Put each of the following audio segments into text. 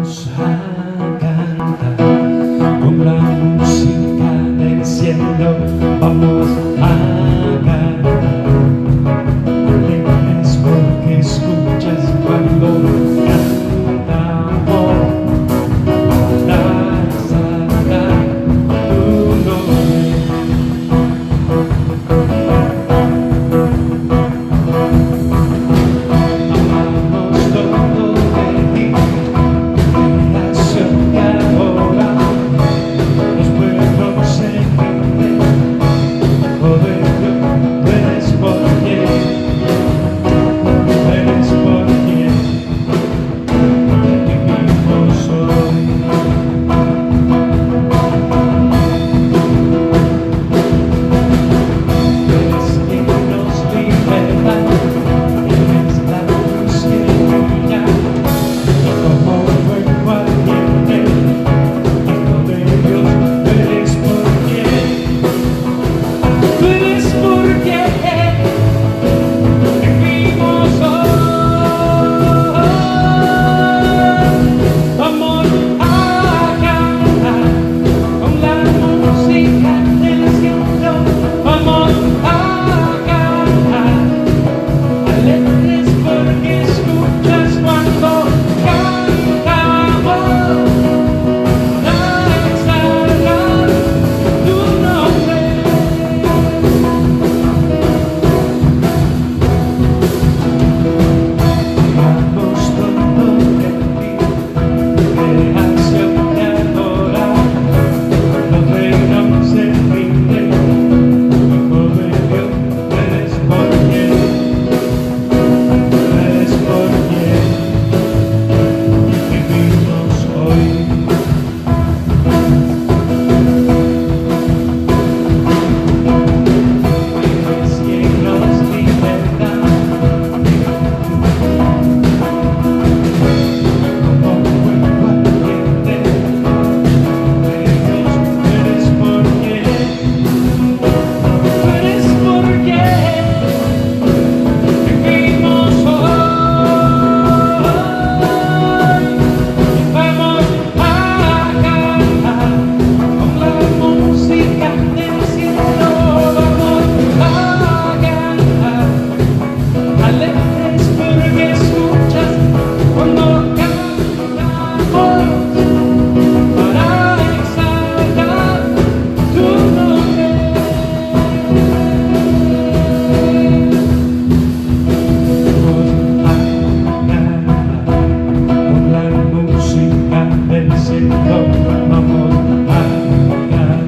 Vamos a cantar con la música del cielo, vamos a cantar alegres porque escuchas cuando cantamos, para exaltar tu nombre. Amamos todo de ti, creación que adora, los pueblos se rinden, poder tú eres por quien vivimos hoy. Eres quien nos libera, eres la luz que brilla, y como fuego ardiente, Hijo de Dios, tú eres por quien vivimos hoy. Vamos a cantar con la música del cielo, vamos a cantar alegres porque escuchas cuando cantamos, para exaltar tu nombre. Vamos todo de ti, creación que adora, los reinos se rinden, Hijo de Dios, eres por quien vivimos hoy. Eres quien nos liberta, como fuego ardiente, Dios, tú eres por quien vivimos hoy. Vamos a cantar con la música del cielo, vamos a cantar alegres porque escuchas cuando cantamos, para exaltar tu nombre. Con la música del cielo, vamos a cantar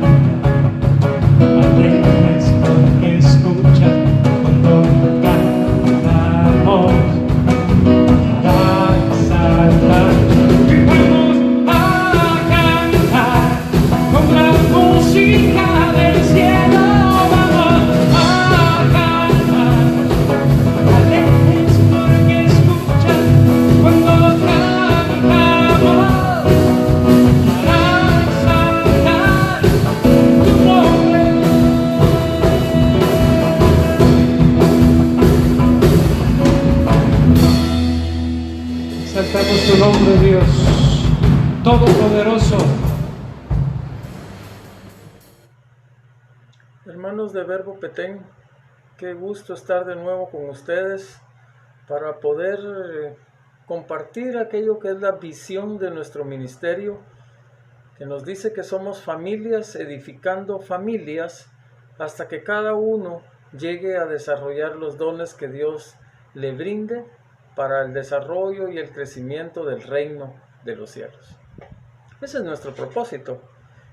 alegres porque escuchas cuando cantamos, para exaltar. Y vamos a cantar con la música del cielo, vamos a cantar alegres porque escuchas cuando cantamos, para exaltar tu nombre. Exaltamos tu nombre, Dios Todopoderoso. Hermanos de Verbo Petén, qué gusto estar de nuevo con ustedes para poder compartir aquello que es la visión de nuestro ministerio, que nos dice que somos familias edificando familias hasta que cada uno llegue a desarrollar los dones que Dios le brinde para el desarrollo y el crecimiento del reino de los cielos. Ese es nuestro propósito,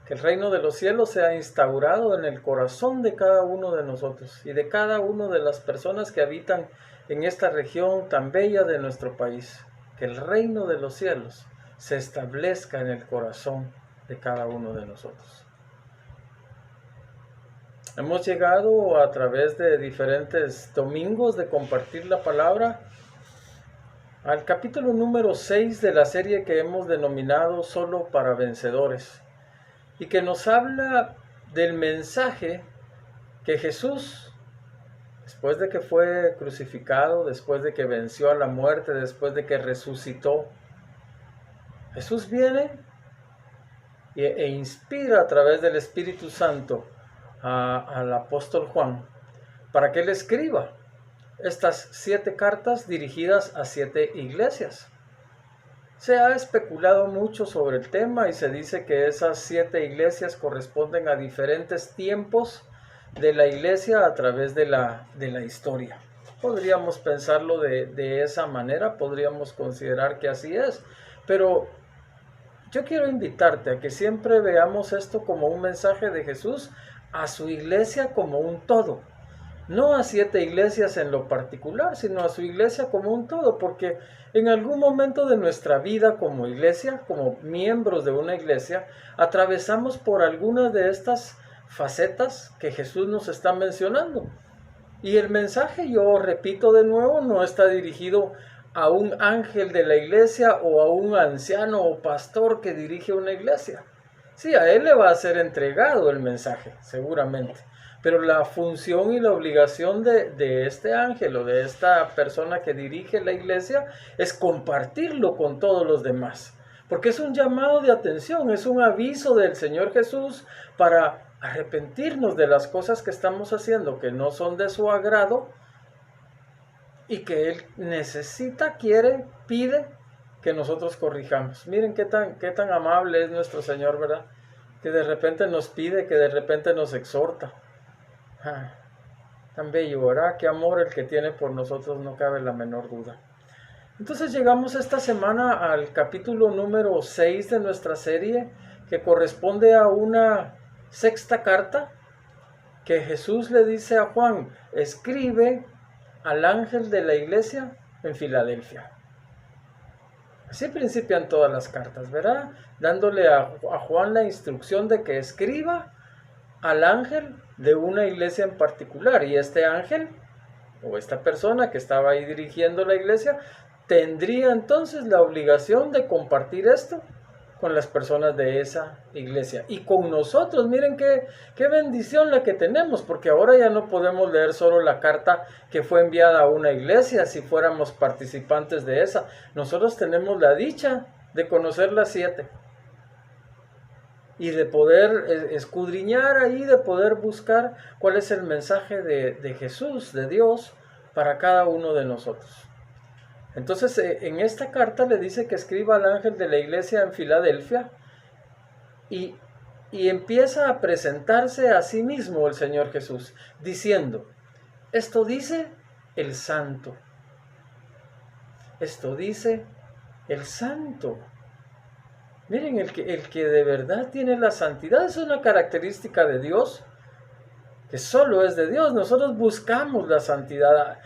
que el reino de los cielos sea instaurado en el corazón de cada uno de nosotros y de cada una de las personas que habitan en esta región tan bella de nuestro país. Que el reino de los cielos se establezca en el corazón de cada uno de nosotros. Hemos llegado a través de diferentes domingos de compartir la palabra al capítulo número 6 de la serie que hemos denominado Solo para Vencedores, y que nos habla del mensaje que Jesús, después de que fue crucificado, después de que venció a la muerte, después de que resucitó, Jesús viene e inspira a través del Espíritu Santo al apóstol Juan para que él escriba estas 7 cartas dirigidas a 7 iglesias. Se ha especulado mucho sobre el tema y se dice que esas 7 iglesias corresponden a diferentes tiempos de la iglesia a través de la historia. Podríamos pensarlo de esa manera, podríamos considerar que así es, pero yo quiero invitarte a que siempre veamos esto como un mensaje de Jesús a su iglesia como un todo. No a 7 iglesias en lo particular, sino a su iglesia como un todo, porque en algún momento de nuestra vida como iglesia, como miembros de una iglesia, atravesamos por algunas de estas facetas que Jesús nos está mencionando. Y el mensaje, yo repito de nuevo, no está dirigido a un ángel de la iglesia o a un anciano o pastor que dirige una iglesia. Sí, a él le va a ser entregado el mensaje, seguramente. Pero la función y la obligación de este ángel o de esta persona que dirige la iglesia es compartirlo con todos los demás. Porque es un llamado de atención, es un aviso del Señor Jesús para arrepentirnos de las cosas que estamos haciendo que no son de su agrado y que Él necesita, quiere, pide que nosotros corrijamos. Miren qué tan amable es nuestro Señor, ¿verdad? Que de repente nos pide, que de repente nos exhorta. Tan bello, ¿verdad? Qué amor el que tiene por nosotros, no cabe la menor duda. Entonces llegamos esta semana al capítulo número 6 de nuestra serie, que corresponde a una 6ª carta que Jesús le dice a Juan: escribe al ángel de la iglesia en Filadelfia. Así principian todas las cartas, ¿verdad? Dándole a Juan la instrucción de que escriba al ángel de una iglesia en particular. Y este ángel, o esta persona que estaba ahí dirigiendo la iglesia, tendría entonces la obligación de compartir esto con las personas de esa iglesia y con nosotros. Miren qué bendición la que tenemos, porque ahora ya no podemos leer solo la carta que fue enviada a una iglesia si fuéramos participantes de esa. Nosotros tenemos la dicha de conocer las 7 y de poder escudriñar ahí, de poder buscar cuál es el mensaje de Jesús, de Dios, para cada uno de nosotros. Entonces, en esta carta le dice que escriba al ángel de la iglesia en Filadelfia y empieza a presentarse a sí mismo el Señor Jesús, diciendo: esto dice el santo. Esto dice el santo. Miren, el que de verdad tiene la santidad es una característica de Dios, que solo es de Dios. Nosotros buscamos la santidad,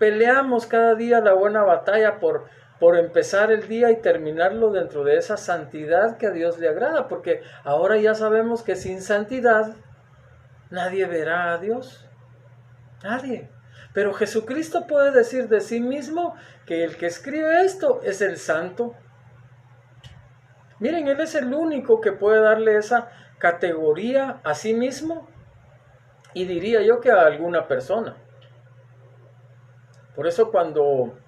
peleamos cada día la buena batalla por empezar el día y terminarlo dentro de esa santidad que a Dios le agrada, porque ahora ya sabemos que sin santidad nadie verá a Dios, nadie. Pero Jesucristo puede decir de sí mismo que el que escribe esto es el santo. Miren, Él es el único que puede darle esa categoría a sí mismo, y diría yo que a alguna persona. Por eso cuando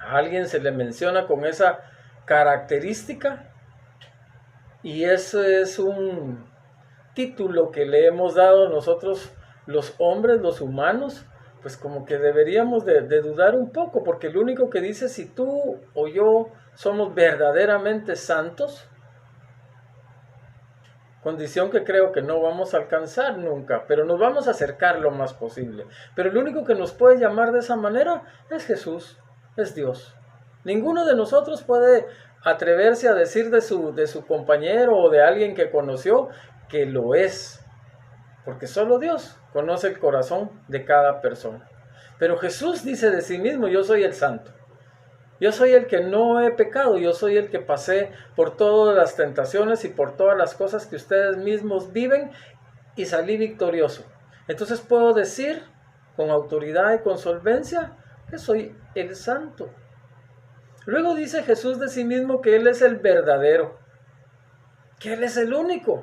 a alguien se le menciona con esa característica, y eso es un título que le hemos dado nosotros los hombres, los humanos, pues como que deberíamos de dudar un poco, porque el único que dice si tú o yo somos verdaderamente santos, condición que creo que no vamos a alcanzar nunca, pero nos vamos a acercar lo más posible. Pero el único que nos puede llamar de esa manera es Jesús, es Dios. Ninguno de nosotros puede atreverse a decir de su compañero o de alguien que conoció que lo es, porque solo Dios conoce el corazón de cada persona. Pero Jesús dice de sí mismo: yo soy el santo. Yo soy el que no he pecado, yo soy el que pasé por todas las tentaciones y por todas las cosas que ustedes mismos viven y salí victorioso. Entonces puedo decir con autoridad y con solvencia que soy el santo. Luego dice Jesús de sí mismo que Él es el verdadero, que Él es el único.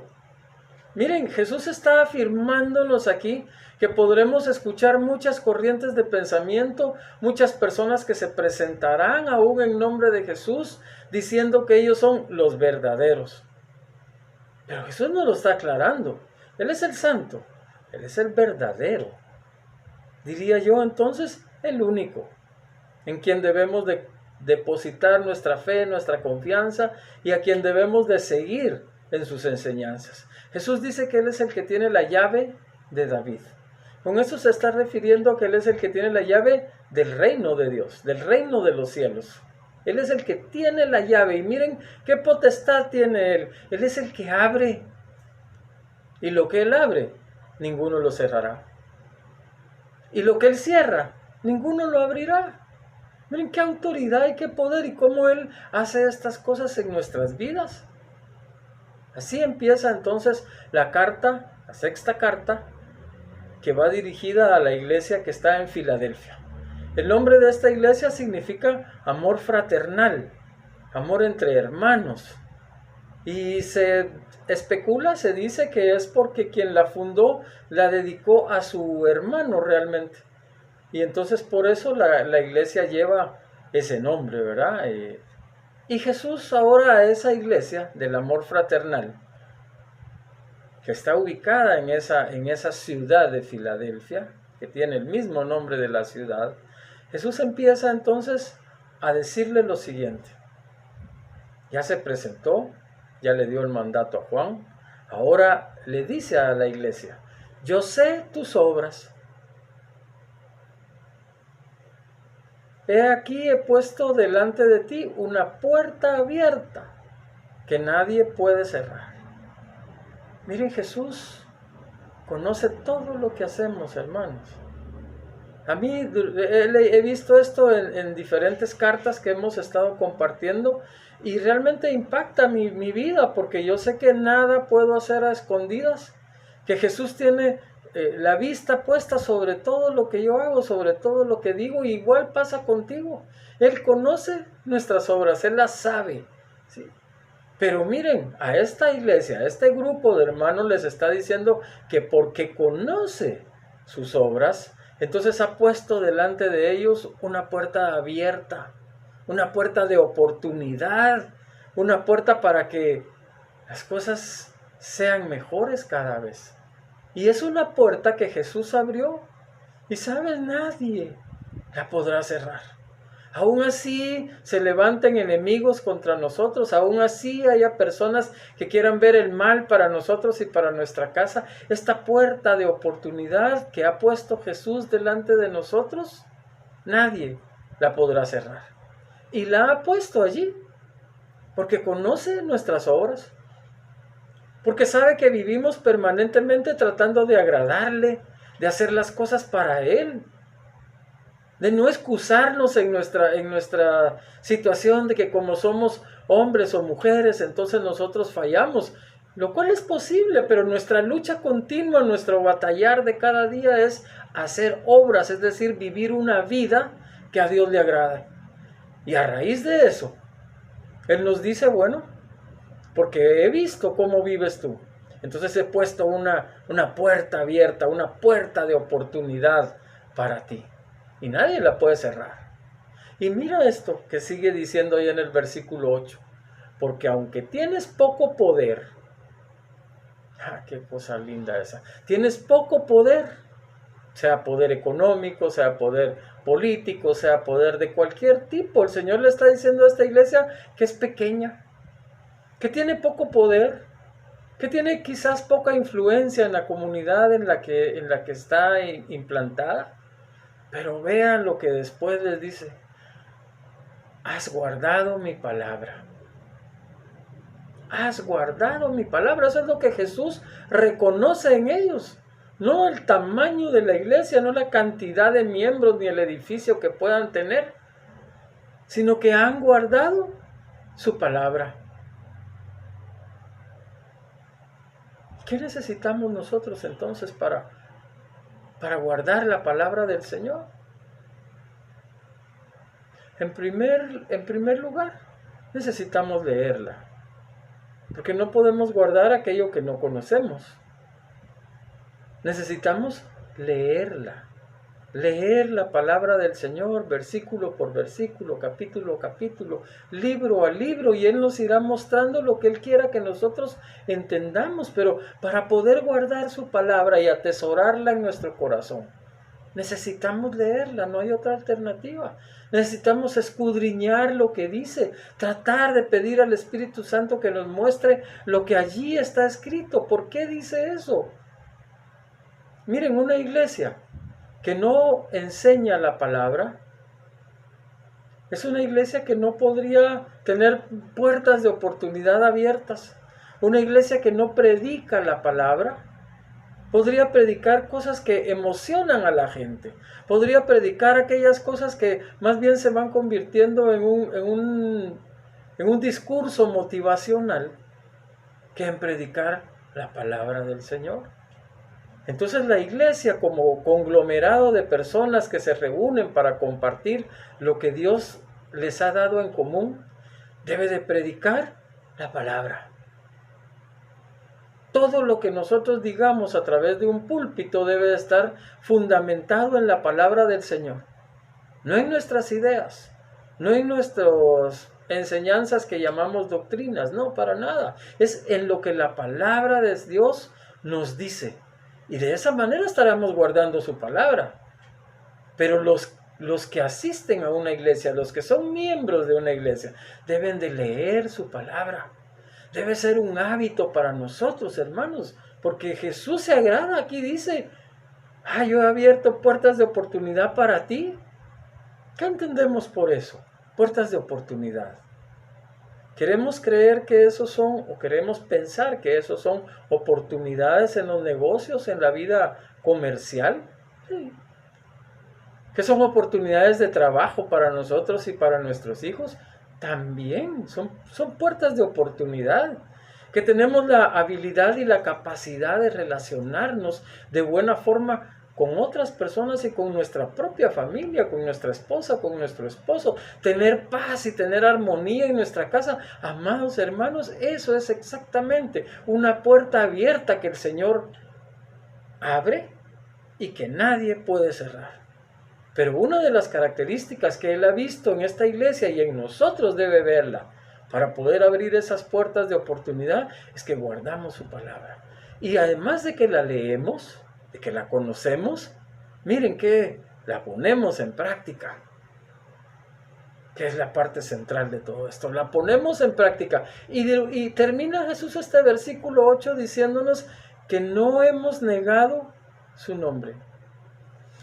Miren, Jesús está afirmándonos aquí que podremos escuchar muchas corrientes de pensamiento, muchas personas que se presentarán aún en nombre de Jesús, diciendo que ellos son los verdaderos. Pero Jesús nos lo está aclarando. Él es el santo, Él es el verdadero. Diría yo entonces, el único, en quien debemos de depositar nuestra fe, nuestra confianza y a quien debemos de seguir en sus enseñanzas. Jesús dice que Él es el que tiene la llave de David. Con eso se está refiriendo a que Él es el que tiene la llave del reino de Dios, del reino de los cielos. Él es el que tiene la llave y miren qué potestad tiene Él. Él es el que abre y lo que Él abre, ninguno lo cerrará. Y lo que Él cierra, ninguno lo abrirá. Miren qué autoridad y qué poder y cómo Él hace estas cosas en nuestras vidas. Así empieza entonces la carta, la sexta carta, que va dirigida a la iglesia que está en Filadelfia. El nombre de esta iglesia significa amor fraternal, amor entre hermanos. Y se especula, se dice que es porque quien la fundó la dedicó a su hermano realmente. Y entonces por eso la iglesia lleva ese nombre, ¿verdad? Y Jesús ahora a esa iglesia del amor fraternal, que está ubicada en esa ciudad de Filadelfia, que tiene el mismo nombre de la ciudad, Jesús empieza entonces a decirle lo siguiente. Ya se presentó, ya le dio el mandato a Juan, ahora le dice a la iglesia, yo sé tus obras. He aquí he puesto delante de ti una puerta abierta que nadie puede cerrar. Miren, Jesús conoce todo lo que hacemos, hermanos. A mí he visto esto en diferentes cartas que hemos estado compartiendo y realmente impacta mi vida porque yo sé que nada puedo hacer a escondidas, que Jesús tiene la vista puesta sobre todo lo que yo hago, sobre todo lo que digo, y igual pasa contigo. Él conoce nuestras obras, Él las sabe, ¿sí? Pero miren, a esta iglesia, a este grupo de hermanos les está diciendo que porque conoce sus obras, entonces ha puesto delante de ellos una puerta abierta, una puerta de oportunidad, una puerta para que las cosas sean mejores cada vez. Y es una puerta que Jesús abrió y sabes, nadie la podrá cerrar. Aún así se levanten enemigos contra nosotros, aún así haya personas que quieran ver el mal para nosotros y para nuestra casa. Esta puerta de oportunidad que ha puesto Jesús delante de nosotros, nadie la podrá cerrar. Y la ha puesto allí, porque conoce nuestras obras, porque sabe que vivimos permanentemente tratando de agradarle, de hacer las cosas para Él, de no excusarnos en nuestra situación de que como somos hombres o mujeres, entonces nosotros fallamos, lo cual es posible, pero nuestra lucha continua, nuestro batallar de cada día es hacer obras, es decir, vivir una vida que a Dios le agrada. Y a raíz de eso, Él nos dice, bueno, porque he visto cómo vives tú, entonces he puesto una puerta abierta, una puerta de oportunidad para ti. Y nadie la puede cerrar. Y mira esto que sigue diciendo ahí en el versículo 8. Porque aunque tienes poco poder, qué cosa linda esa, tienes poco poder, sea poder económico, sea poder político, sea poder de cualquier tipo, el Señor le está diciendo a esta iglesia que es pequeña, que tiene poco poder, que tiene quizás poca influencia en la comunidad en la que está implantada. Pero vean lo que después les dice. Has guardado mi palabra. Has guardado mi palabra. Eso es lo que Jesús reconoce en ellos. No el tamaño de la iglesia, no la cantidad de miembros ni el edificio que puedan tener, sino que han guardado su palabra. ¿Qué necesitamos nosotros entonces para guardar la palabra del Señor? En primer lugar, necesitamos leerla, porque no podemos guardar aquello que no conocemos. Necesitamos leerla. Leer la palabra del Señor, versículo por versículo, capítulo a capítulo, libro a libro, y Él nos irá mostrando lo que Él quiera que nosotros entendamos, pero para poder guardar su palabra y atesorarla en nuestro corazón, necesitamos leerla, no hay otra alternativa. Necesitamos escudriñar lo que dice, tratar de pedir al Espíritu Santo que nos muestre lo que allí está escrito. ¿Por qué dice eso? Miren, una iglesia que no enseña la palabra es una iglesia que no podría tener puertas de oportunidad abiertas. Una iglesia que no predica la palabra podría predicar cosas que emocionan a la gente. Podría predicar aquellas cosas que más bien se van convirtiendo en un discurso motivacional que en predicar la palabra del Señor. Entonces la iglesia, como conglomerado de personas que se reúnen para compartir lo que Dios les ha dado en común, debe de predicar la palabra. Todo lo que nosotros digamos a través de un púlpito debe de estar fundamentado en la palabra del Señor. No en nuestras ideas, no en nuestras enseñanzas que llamamos doctrinas, no, para nada. Es en lo que la palabra de Dios nos dice. Y de esa manera estaremos guardando su palabra. Pero los que asisten a una iglesia, los que son miembros de una iglesia, deben de leer su palabra. Debe ser un hábito para nosotros, hermanos, porque Jesús se agrada. Aquí dice, yo he abierto puertas de oportunidad para ti. ¿Qué entendemos por eso? Puertas de oportunidad. ¿Queremos creer que esos son, o queremos pensar que esos son oportunidades en los negocios, en la vida comercial? Sí. ¿Que son oportunidades de trabajo para nosotros y para nuestros hijos? También son puertas de oportunidad. Que tenemos la habilidad y la capacidad de relacionarnos de buena forma con otras personas y con nuestra propia familia, con nuestra esposa, con nuestro esposo, tener paz y tener armonía en nuestra casa. Amados hermanos, eso es exactamente una puerta abierta que el Señor abre y que nadie puede cerrar. Pero una de las características que Él ha visto en esta iglesia y en nosotros debe verla para poder abrir esas puertas de oportunidad es que guardamos su palabra. Y además de que la leemos, de que la conocemos, miren que la ponemos en práctica, que es la parte central de todo esto. La ponemos en práctica. Y termina Jesús este versículo 8 diciéndonos que no hemos negado su nombre.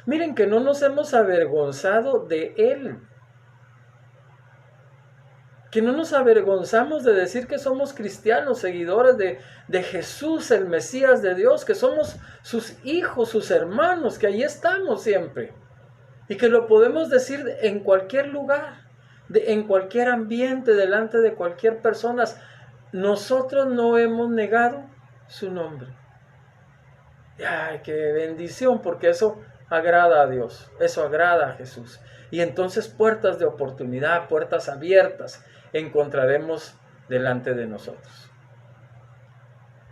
Miren que no nos hemos avergonzado de Él. Que no nos avergonzamos de decir que somos cristianos, seguidores de Jesús, el Mesías de Dios, que somos sus hijos, sus hermanos, que ahí estamos siempre. Y que lo podemos decir en cualquier lugar, en cualquier ambiente, delante de cualquier persona. Nosotros no hemos negado su nombre. ¡Ay, qué bendición! Porque eso agrada a Dios, eso agrada a Jesús. Y entonces puertas de oportunidad, puertas abiertas encontraremos delante de nosotros.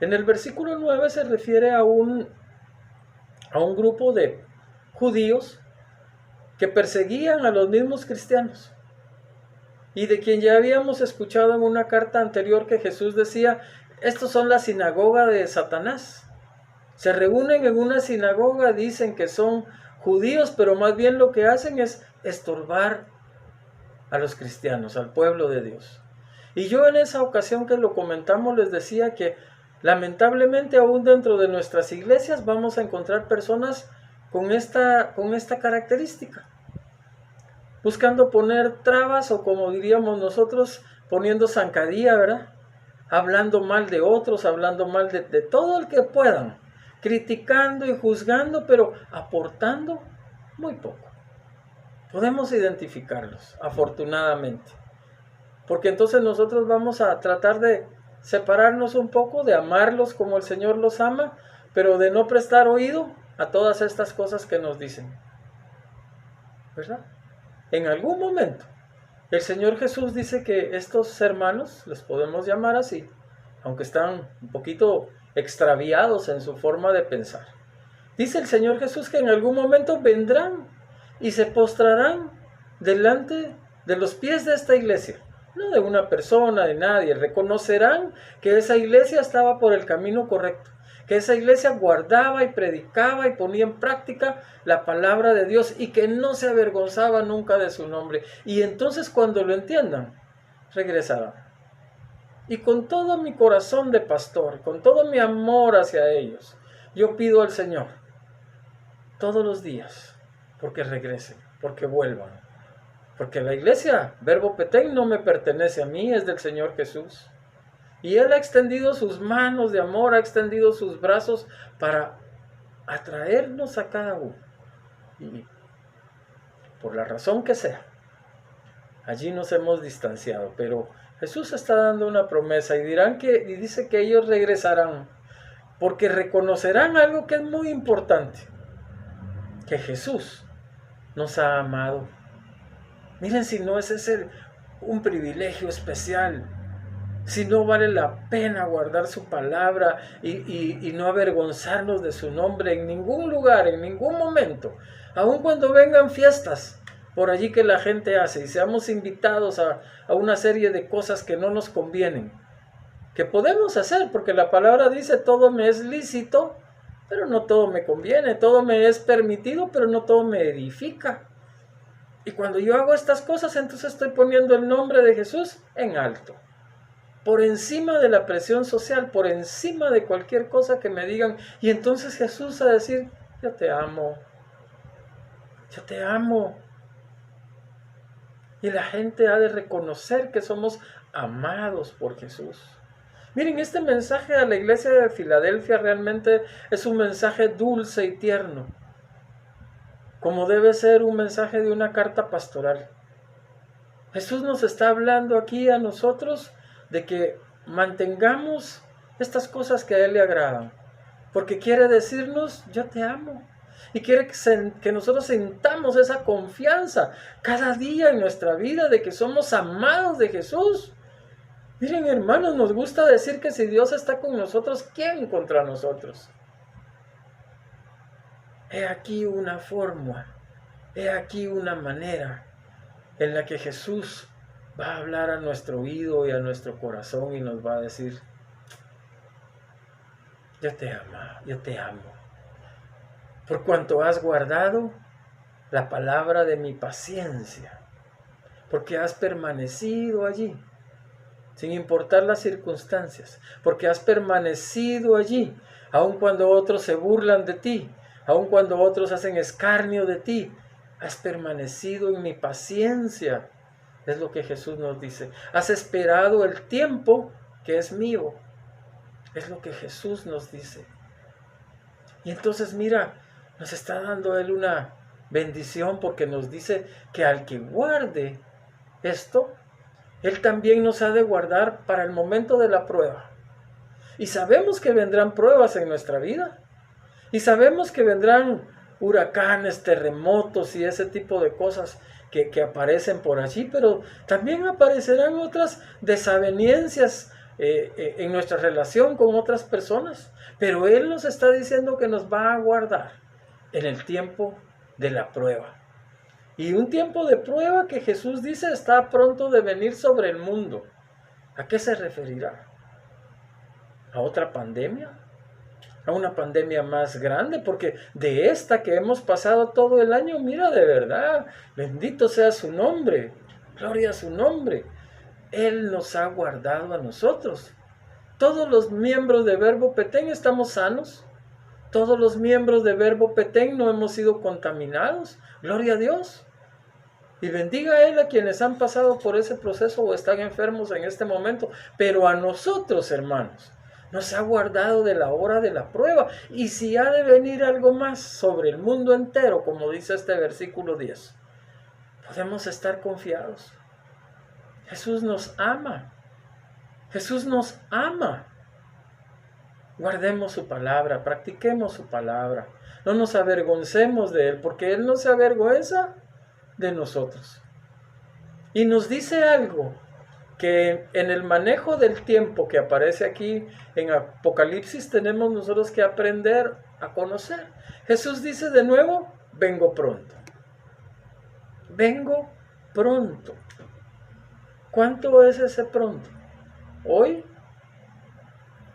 En el versículo 9 se refiere a un grupo de judíos que perseguían a los mismos cristianos y de quien ya habíamos escuchado en una carta anterior que Jesús decía, estos son la sinagoga de Satanás. Se reúnen en una sinagoga, dicen que son judíos, pero más bien lo que hacen es estorbar a los cristianos, al pueblo de Dios. Y yo en esa ocasión que lo comentamos les decía que lamentablemente aún dentro de nuestras iglesias vamos a encontrar personas con esta característica, buscando poner trabas o como diríamos nosotros, poniendo zancadilla, ¿verdad? Hablando mal de otros, hablando mal de todo el que puedan, criticando y juzgando, pero aportando muy poco. Podemos identificarlos, afortunadamente, porque entonces nosotros vamos a tratar de separarnos un poco, de amarlos como el Señor los ama, pero de no prestar oído a todas estas cosas que nos dicen, ¿verdad? En algún momento, el Señor Jesús dice que estos hermanos, les podemos llamar así, aunque están un poquito extraviados en su forma de pensar, Dice el Señor Jesús que en algún momento vendrán y se postrarán delante de los pies de esta iglesia. No de una persona, de nadie. Reconocerán que esa iglesia estaba por el camino correcto, que esa iglesia guardaba y predicaba y ponía en práctica la palabra de Dios y que no se avergonzaba nunca de su nombre. Y entonces cuando lo entiendan, regresarán. Y con todo mi corazón de pastor, con todo mi amor hacia ellos, yo pido al Señor todos los días porque regresen, porque vuelvan. Porque la iglesia, Verbo Petén, no me pertenece a mí, es del Señor Jesús. Y Él ha extendido sus manos de amor, ha extendido sus brazos para atraernos a cada uno. Y por la razón que sea, allí nos hemos distanciado. Pero Jesús está dando una promesa y dice que ellos regresarán. Porque reconocerán algo que es muy importante. Que Jesús nos ha amado. Miren si no es ese un privilegio especial, si no vale la pena guardar su palabra y no avergonzarnos de su nombre en ningún lugar, en ningún momento, aun cuando vengan fiestas por allí que la gente hace y seamos invitados a una serie de cosas que no nos convienen, que podemos hacer, porque la palabra dice todo me es lícito, pero no todo me conviene, todo me es permitido, pero no todo me edifica. Y cuando yo hago estas cosas, entonces estoy poniendo el nombre de Jesús en alto. Por encima de la presión social, por encima de cualquier cosa que me digan. Y entonces Jesús a decir, yo te amo. Yo te amo. Y la gente ha de reconocer que somos amados por Jesús. Miren, este mensaje a la iglesia de Filadelfia realmente es un mensaje dulce y tierno, como debe ser un mensaje de una carta pastoral. Jesús nos está hablando aquí a nosotros de que mantengamos estas cosas que a Él le agradan, porque quiere decirnos, yo te amo, y quiere que nosotros sintamos esa confianza cada día en nuestra vida de que somos amados de Jesús. Miren, hermanos, nos gusta decir que si Dios está con nosotros, ¿quién contra nosotros? He aquí una forma, he aquí una manera en la que Jesús va a hablar a nuestro oído y a nuestro corazón y nos va a decir, yo te amo, por cuanto has guardado la palabra de mi paciencia, porque has permanecido allí, sin importar las circunstancias, porque has permanecido allí, aun cuando otros se burlan de ti, aun cuando otros hacen escarnio de ti, has permanecido en mi paciencia. Es lo que Jesús nos dice. Has esperado el tiempo que es mío. Es lo que Jesús nos dice. Y entonces mira, nos está dando Él una bendición porque nos dice que al que guarde esto, Él también nos ha de guardar para el momento de la prueba. Y sabemos que vendrán pruebas en nuestra vida. Y sabemos que vendrán huracanes, terremotos y ese tipo de cosas que aparecen por allí, pero también aparecerán otras desavenencias en nuestra relación con otras personas. Pero Él nos está diciendo que nos va a guardar en el tiempo de la prueba. Y un tiempo de prueba que Jesús dice está pronto de venir sobre el mundo. ¿A qué se referirá? ¿A otra pandemia? ¿A una pandemia más grande? Porque de esta que hemos pasado todo el año, mira, de verdad, bendito sea su nombre, gloria a su nombre. Él nos ha guardado a nosotros. Todos los miembros de Verbo Petén estamos sanos. Todos los miembros de Verbo Petén no hemos sido contaminados. Gloria a Dios. Y bendiga a Él a quienes han pasado por ese proceso o están enfermos en este momento. Pero a nosotros, hermanos, nos ha guardado de la hora de la prueba. Y si ha de venir algo más sobre el mundo entero, como dice este versículo 10, podemos estar confiados. Jesús nos ama. Jesús nos ama. Guardemos su palabra, practiquemos su palabra. No nos avergoncemos de Él, porque Él no se avergüenza de nosotros. Y nos dice algo que en el manejo del tiempo que aparece aquí en Apocalipsis tenemos nosotros que aprender a conocer. Jesús dice de nuevo, vengo pronto. Vengo pronto. ¿Cuánto es ese pronto? ¿Hoy?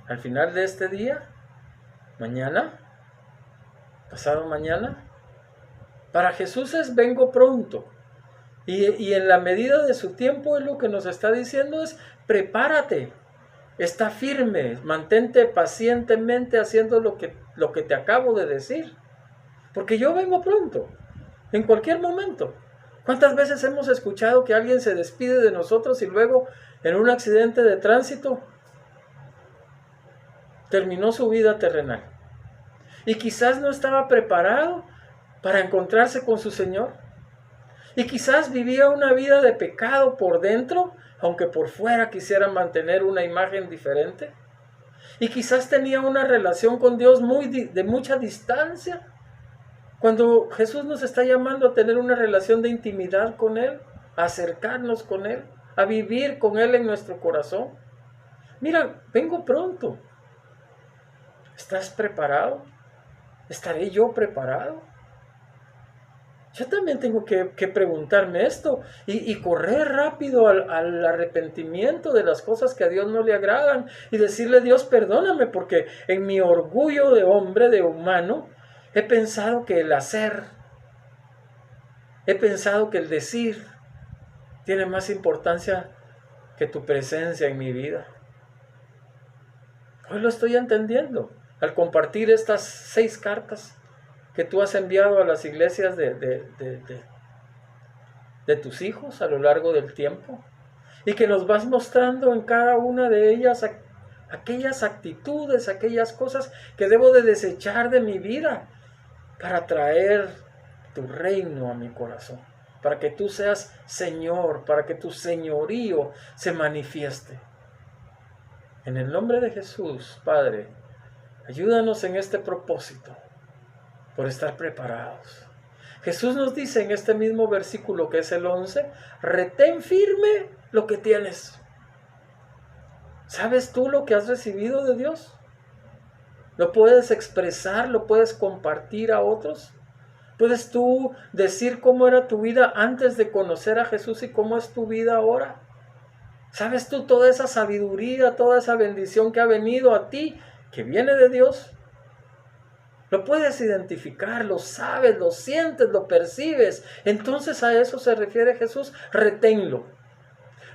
¿Al final de este día? ¿Mañana? ¿Pasado mañana? Para Jesús es vengo pronto. Y en la medida de su tiempo, Él lo que nos está diciendo es, prepárate, está firme, mantente pacientemente haciendo lo que te acabo de decir. Porque yo vengo pronto, en cualquier momento. ¿Cuántas veces hemos escuchado que alguien se despide de nosotros y luego en un accidente de tránsito terminó su vida terrenal? Y quizás no estaba preparado para encontrarse con su Señor. Y quizás vivía una vida de pecado por dentro, aunque por fuera quisiera mantener una imagen diferente. Y quizás tenía una relación con Dios de mucha distancia. Cuando Jesús nos está llamando a tener una relación de intimidad con Él, a acercarnos con Él, a vivir con Él en nuestro corazón. Mira, vengo pronto. ¿Estás preparado? ¿Estaré yo preparado? Yo también tengo que preguntarme esto y correr rápido al arrepentimiento de las cosas que a Dios no le agradan y decirle, Dios, perdóname, porque en mi orgullo de hombre, de humano, he pensado que el hacer, he pensado que el decir tiene más importancia que tu presencia en mi vida. Hoy lo estoy entendiendo al compartir estas 6 cartas que tú has enviado a las iglesias de tus hijos a lo largo del tiempo, y que nos vas mostrando en cada una de ellas aquellas actitudes, aquellas cosas que debo de desechar de mi vida para traer tu reino a mi corazón, para que tú seas Señor, para que tu señorío se manifieste. En el nombre de Jesús, Padre, ayúdanos en este propósito, por estar preparados. Jesús nos dice en este mismo versículo, que es el 11, retén firme lo que tienes. ¿Sabes tú lo que has recibido de Dios? ¿Lo puedes expresar? ¿Lo puedes compartir a otros? ¿Puedes tú decir cómo era tu vida antes de conocer a Jesús y cómo es tu vida ahora? ¿Sabes tú toda esa sabiduría, toda esa bendición que ha venido a ti, que viene de Dios? Lo puedes identificar, lo sabes, lo sientes, lo percibes. Entonces a eso se refiere Jesús, reténlo.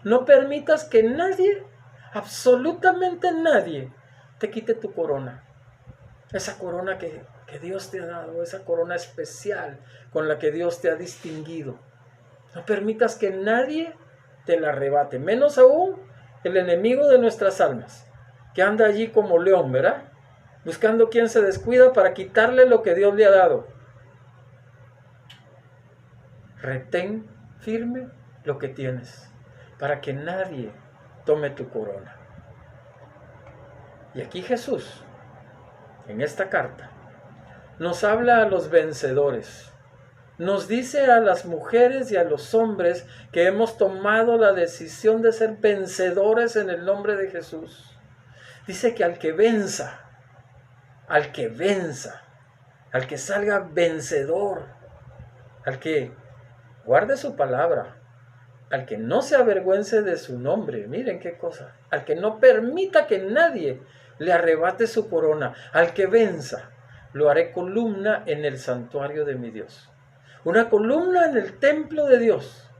No permitas que nadie, absolutamente nadie, te quite tu corona. Esa corona que Dios te ha dado, esa corona especial con la que Dios te ha distinguido. No permitas que nadie te la arrebate, menos aún el enemigo de nuestras almas, que anda allí como león, ¿verdad? Buscando quien se descuida para quitarle lo que Dios le ha dado. Retén firme lo que tienes, para que nadie tome tu corona. Y aquí Jesús, en esta carta, nos habla a los vencedores. Nos dice a las mujeres y a los hombres que hemos tomado la decisión de ser vencedores en el nombre de Jesús. Dice que al que venza, al que salga vencedor, al que guarde su palabra, al que no se avergüence de su nombre, miren qué cosa, al que no permita que nadie le arrebate su corona, al que venza, lo haré columna en el santuario de mi Dios, una columna en el templo de Dios,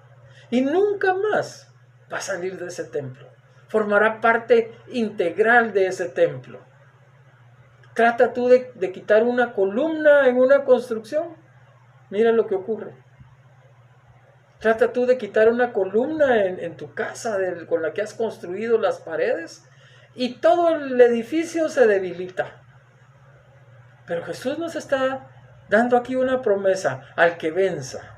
y nunca más va a salir de ese templo, formará parte integral de ese templo. Trata tú de quitar una columna en una construcción. Mira lo que ocurre. Trata tú de quitar una columna en tu casa con la que has construido las paredes y todo el edificio se debilita. Pero Jesús nos está dando aquí una promesa al que venza.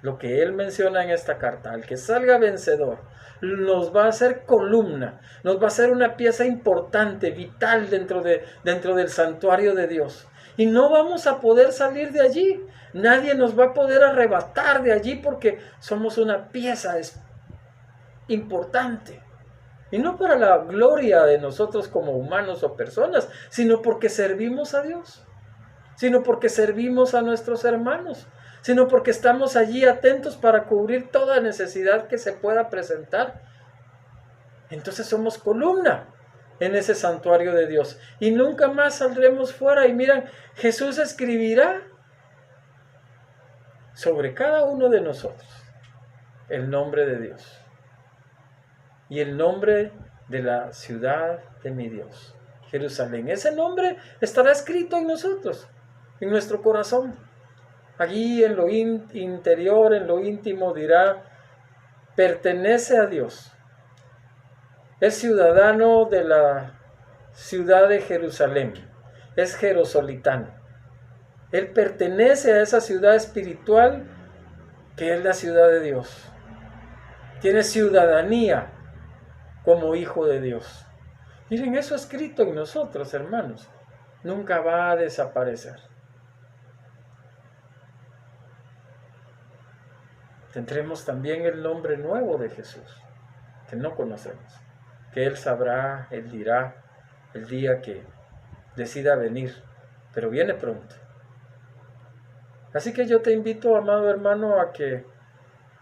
Lo que Él menciona en esta carta, al que salga vencedor, nos va a hacer columna, nos va a hacer una pieza importante, vital dentro del santuario de Dios. Y no vamos a poder salir de allí. Nadie nos va a poder arrebatar de allí porque somos una pieza importante. Y no para la gloria de nosotros como humanos o personas, sino porque servimos a Dios, sino porque servimos a nuestros hermanos, sino porque estamos allí atentos para cubrir toda necesidad que se pueda presentar. Entonces somos columna en ese santuario de Dios y nunca más saldremos fuera. Y miren, Jesús escribirá sobre cada uno de nosotros el nombre de Dios y el nombre de la ciudad de mi Dios, Jerusalén. Ese nombre estará escrito en nosotros, en nuestro corazón. Allí en lo interior, en lo íntimo dirá, pertenece a Dios. Es ciudadano de la ciudad de Jerusalén. Es jerosolitano. Él pertenece a esa ciudad espiritual que es la ciudad de Dios. Tiene ciudadanía como hijo de Dios. Miren, eso escrito en nosotros, hermanos. Nunca va a desaparecer. Tendremos también el nombre nuevo de Jesús, que no conocemos, que Él sabrá, Él dirá el día que decida venir, pero viene pronto. Así que yo te invito, amado hermano, a que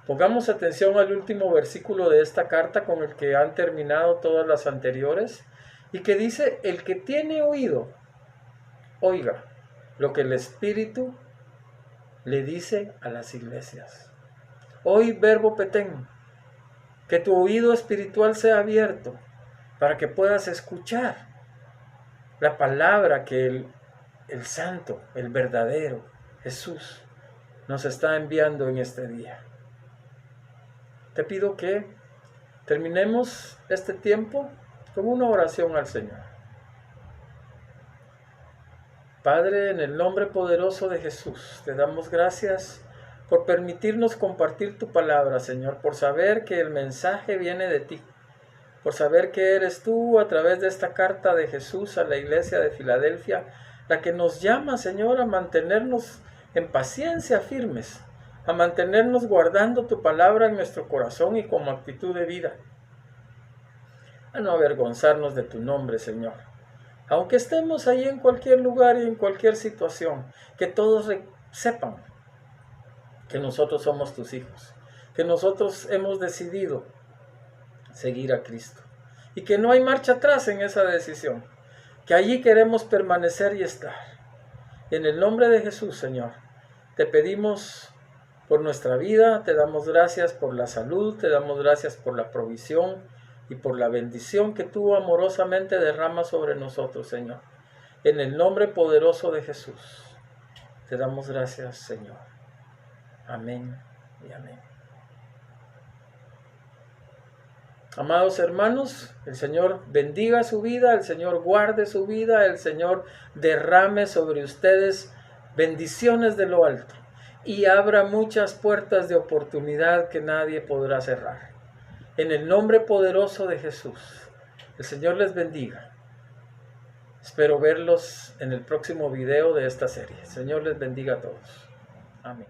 pongamos atención al último versículo de esta carta con el que han terminado todas las anteriores, y que dice, el que tiene oído, oiga lo que el Espíritu le dice a las iglesias. Hoy, verbo petén, que tu oído espiritual sea abierto para que puedas escuchar la palabra que el santo, el verdadero Jesús nos está enviando en este día. Te pido que terminemos este tiempo con una oración al Señor. Padre, en el nombre poderoso de Jesús, te damos gracias por permitirnos compartir tu palabra, Señor, por saber que el mensaje viene de ti, por saber que eres tú a través de esta carta de Jesús a la iglesia de Filadelfia, la que nos llama, Señor, a mantenernos en paciencia firmes, a mantenernos guardando tu palabra en nuestro corazón y como actitud de vida, a no avergonzarnos de tu nombre, Señor. Aunque estemos ahí en cualquier lugar y en cualquier situación, que todos sepan que nosotros somos tus hijos, que nosotros hemos decidido seguir a Cristo y que no hay marcha atrás en esa decisión, que allí queremos permanecer y estar. En el nombre de Jesús, Señor, te pedimos por nuestra vida, te damos gracias por la salud, te damos gracias por la provisión y por la bendición que tú amorosamente derramas sobre nosotros, Señor. En el nombre poderoso de Jesús, te damos gracias, Señor. Amén y amén. Amados hermanos, el Señor bendiga su vida, el Señor guarde su vida, el Señor derrame sobre ustedes bendiciones de lo alto y abra muchas puertas de oportunidad que nadie podrá cerrar. En el nombre poderoso de Jesús, el Señor les bendiga. Espero verlos en el próximo video de esta serie. El Señor les bendiga a todos. Amén.